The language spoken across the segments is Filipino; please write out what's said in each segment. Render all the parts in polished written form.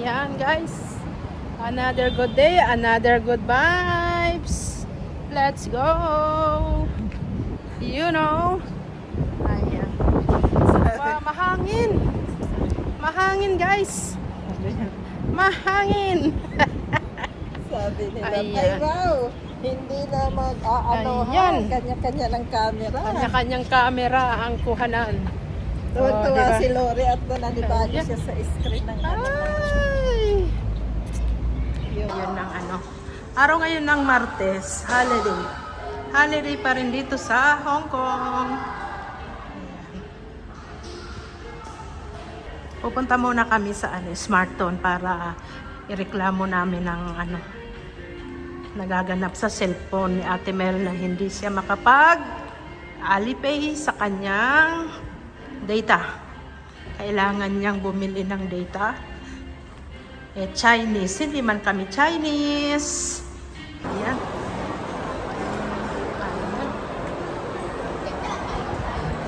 Ayan guys. Another good day, another good vibes. Let's go. You know. Ayan. Mahangin. Mahangin guys. Mahangin. Sabi nila, Ayan. ay wow, hindi na Ayan. kanya-kanya ng camera. Kanya-kanyang camera ang kuhanan. Tuwa-tuwa diba? si Lori at nananibago Ayan. siya sa screen ng Ay. Yun ang ano. Araw ngayon ng Martes, holiday. Holiday pa rin dito sa Hong Kong. Ayan. Pupunta muna kami sa Smartone para ireklamo namin ng nagaganap sa cellphone ni Ate Mel na hindi siya makapag Alipay sa kanyang data. Kailangan niyang bumili ng data. Chinese. Hindi man kami Chinese. Ayan. Ayan.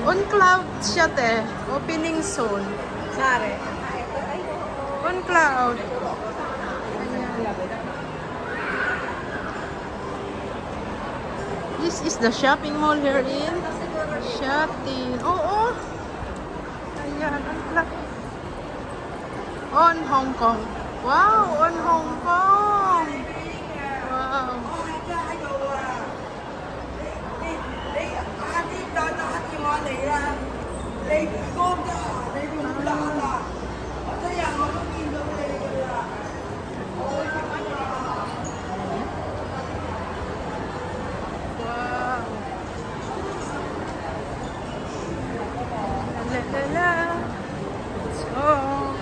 On cloud siya te. Opening soon. Sare. On cloud. This is the shopping mall here in Shatin. Oo. Ayan. On cloud. On Hong Kong. Wow, on Hong Kong. Wow. Wow. La la la. Let's go.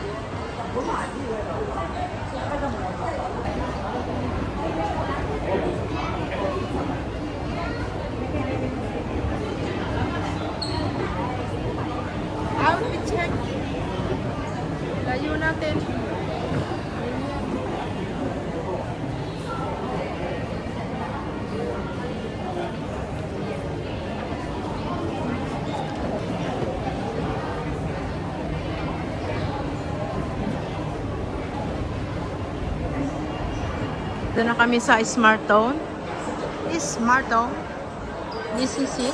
Outfit check. Layo natin. Doon na kami sa Smartone. Smartone. This is it.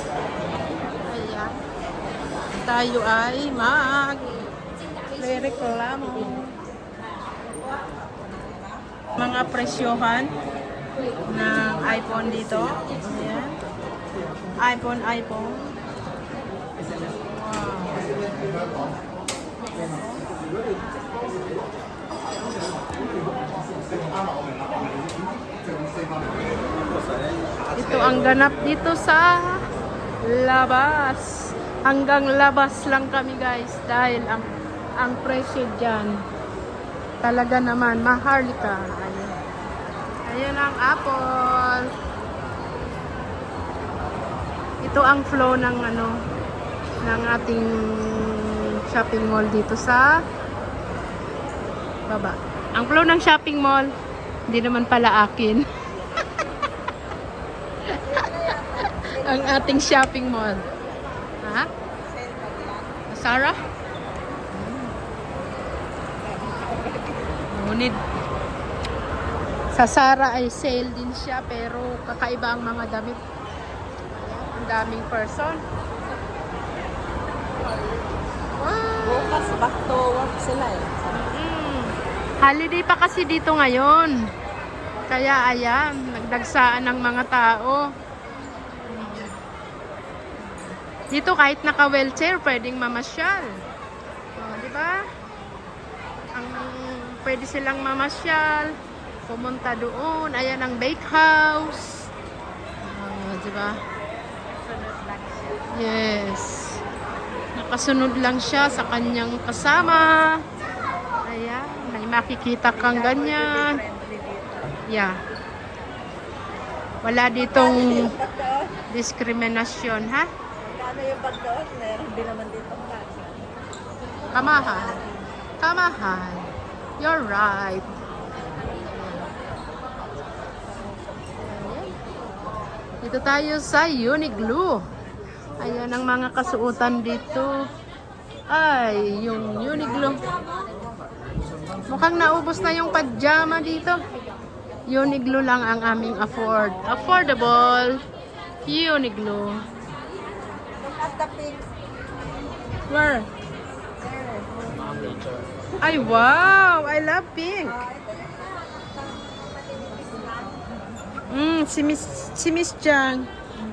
Ayan. Tayo ay reklamo. Mga presyohan ng iPhone dito. Ayan. iPhone. Wow. Ito ang ganap dito sa labas. Hanggang labas lang kami guys dahil ang presyo dyan talaga naman maharlika. Ayan. Ayan ang Apple. Ito ang flow ng ng ating shopping mall dito sa baba. Ang flow ng shopping mall hindi naman pala akin. Ang ating shopping mall. Ha? Sarah? Ngunit sa Sarah ay sale din siya pero kakaiba ang mga damit. Ang daming person. Wow! Bukas back to work sila eh. Holiday pa kasi dito ngayon. Kaya ayan, nagdagsaan ng mga tao. Dito kahit naka-wheelchair, pwedeng mamasyal. Di ba? Pwede silang mamasyal, pumunta doon. Ayan ang bakehouse. Di ba? Yes. Nakasunod lang siya sa kanyang kasama. Ayan, may makikita kang ganyan. Yeah. Wala ditong diskriminasyon, ha? Ano yung bag doon? Meron din naman dito ang bag. Kamahal. Kamahal. You're right. Dito tayo sa Uniqlo. Ayan ang mga kasuotan dito. Ay, yung Uniqlo. Mukhang naubos na yung pajama dito. Uniqlo lang ang aming affordable. Uniqlo. Look at the pink. Where? There. Ay, wow! I love pink. Si Miss Chang.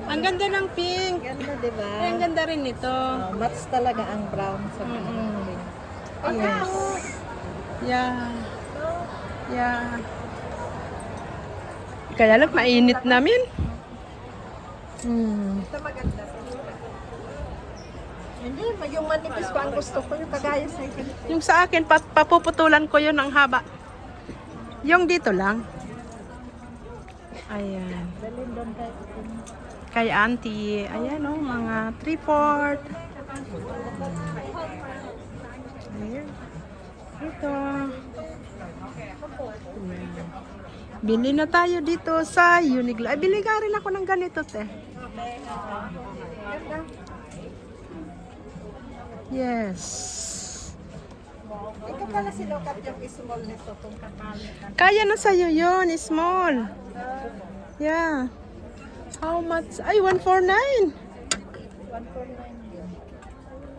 Ang ganda ng pink. Ganda, di ba? Ay, ang ganda rin nito. Match talaga ang brown sa pink. Yes. Yeah. Yeah. Kaya lang, mainit namin. Ito maganda. Hindi, yung manipis pa ang gusto ko. Yung kagaya sa akin. Yung sa akin, papuputulan ko yun ng haba. Yung dito lang. Ayan. Dalhin doon tayo. Kay auntie. Ayan o, mga 3/4. Ayan. Ito. Ayan. Bili na tayo dito sa Uniqlo. Ay, bili ka rin ako ng ganito, te. Yes. Ikaw pala sinukat yung small nito. Itong katalit. Kaya na sa'yo yun, small. Yeah. How much? Ay, 149. 149 yun.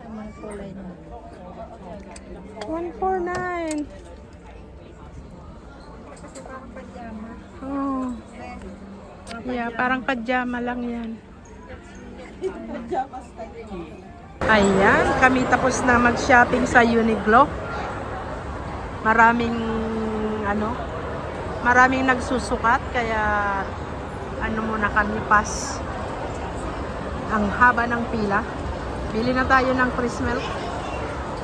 Ang mga kulay na. 149. Kasi parang pajama. Oh. Yeah, parang pajama lang yan. Pajama style. Ayan, kami tapos na mag-shopping sa Uniqlo. Maraming nagsusukat kaya muna kami pas. Ang haba ng pila. Bili na tayo ng fresh milk.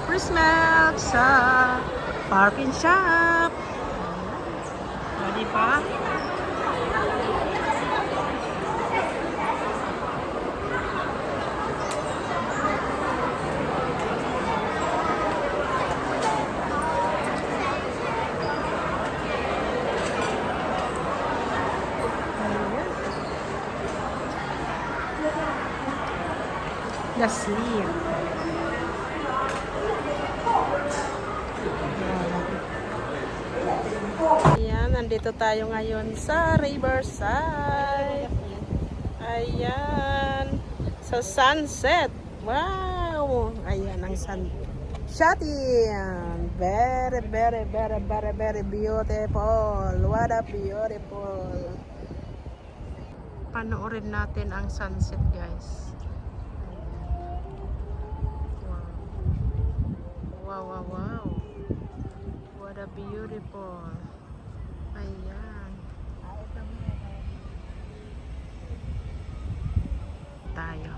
Fresh milk sa Park and Shop. Di ba? The sleep. Ayan, nandito tayo ngayon sa Riverside. Ayan. Sa sunset. Wow! Ayan ang sunset. Very, very, very, very, very beautiful. What a beautiful. Panoorin natin ang sunset, guys. Wow, wow, wow. What a beautiful. Ayan. Tayo.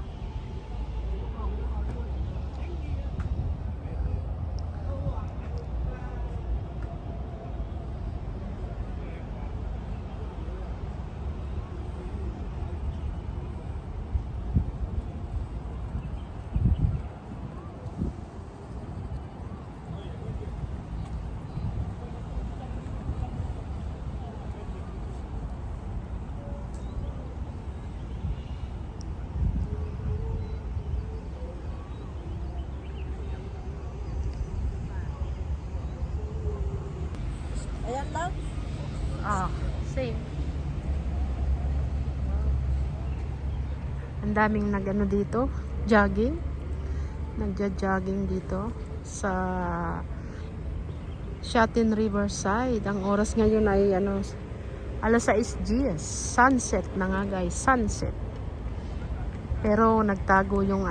Ayan lang. Ah, same. Ang daming nagano dito, jogging. Nagja-jogging dito sa Shatin Riverside. Ang oras ngayon ay alas 6 GS. Sunset na nga, guys, sunset. Pero nagtago yung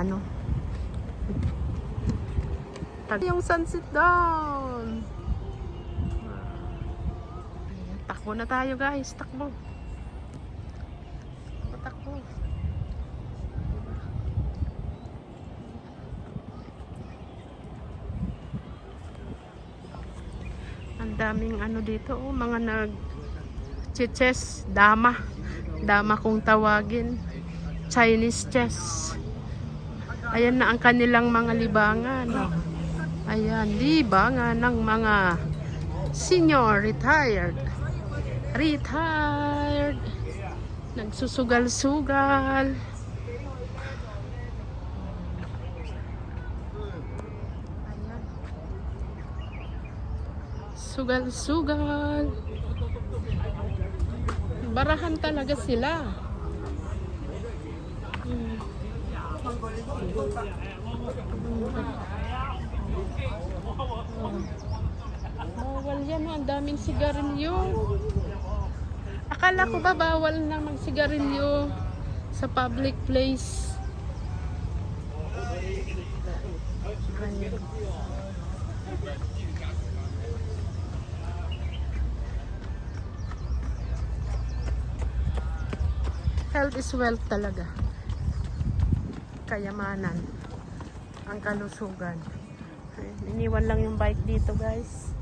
yung sunset down. Takbo na tayo, guys. Takbo. Takbo. Ang daming dito, mga chess, dama. Dama kung tawagin. Chinese chess. Ayan na ang kanilang mga libangan. Ayan, libangan ng mga senior retired. Nagsusugal-sugal. Ayan. Sugal-sugal. Barahan talaga sila. Hmm. Bawal yan, ang daming sigarilyo. Akala ko ba bawal na magsigarilyo sa public place? Ayan. Health is wealth talaga. Kayamanan. Ang kalusugan. Ayan, iniwan lang yung bike dito, guys.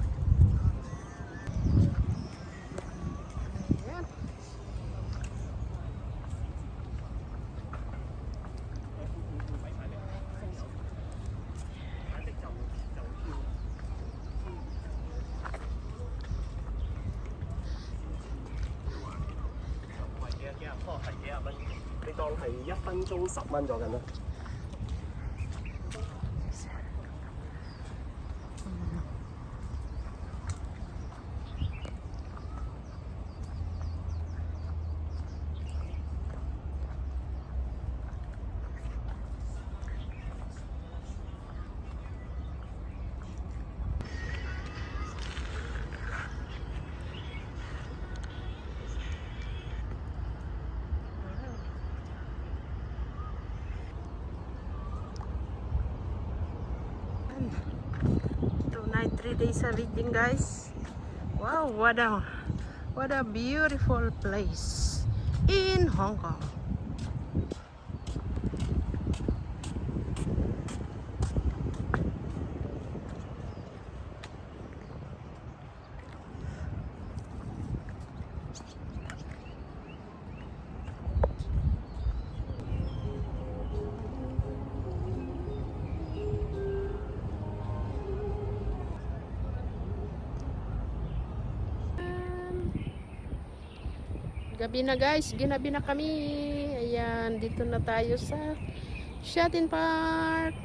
Ayan.你當係1分鐘10蚊咗緊啦。Tonight 3 days sa reading, guys. Wow, what a beautiful place in Hong Kong. Gabi na, guys, ginabi na kami. Ayan, dito na tayo sa Shatin Park.